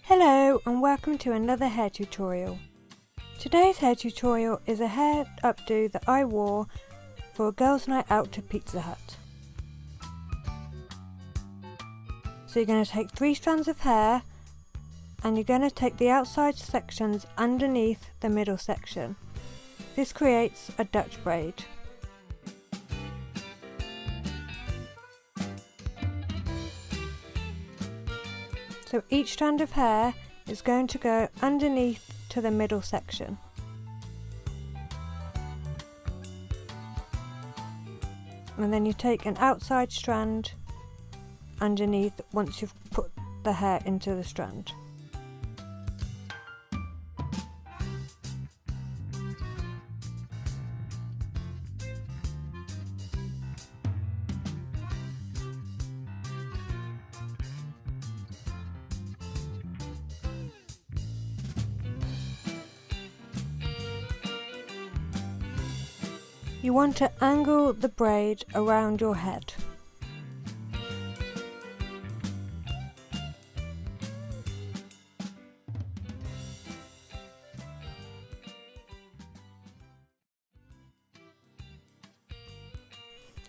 Hello and welcome to another hair tutorial. Today's hair tutorial is a hair updo that I wore for a girls' night out to Pizza Hut. So you're going to take 3 strands of hair and you're going to take the outside sections underneath the middle section. This creates a Dutch braid. So each strand of hair is going to go underneath to the middle section. And then you take an outside strand underneath once you've put the hair into the strand. You want to angle the braid around your head.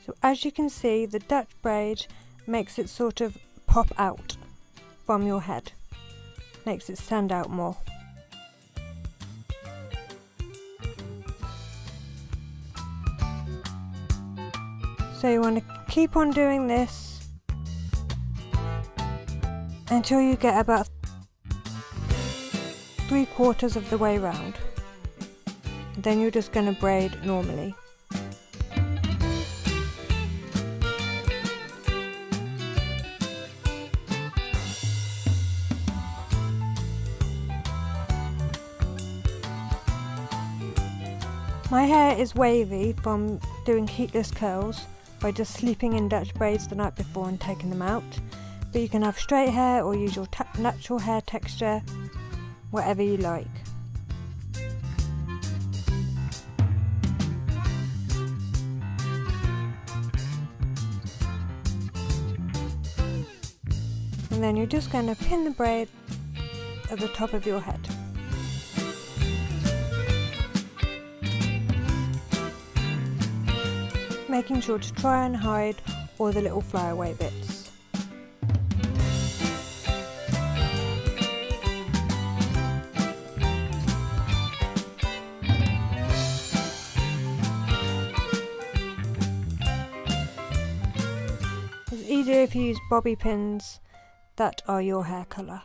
So as you can see, the Dutch braid makes it sort of pop out from your head, makes it stand out more. So you want to keep on doing this until you get about 3/4 of the way round. Then you're just going to braid normally. My hair is wavy from doing heatless curls by just sleeping in Dutch braids the night before and taking them out, but you can have straight hair or use your natural hair texture, whatever you like. And then you're just going to pin the braid at the top of your head. Making sure to try and hide all the little flyaway bits. It's easier if you use bobby pins that are your hair colour.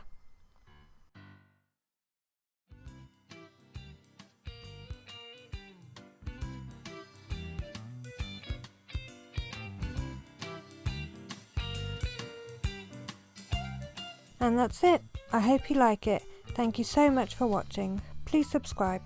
And that's it. I hope you like it. Thank you so much for watching. Please subscribe.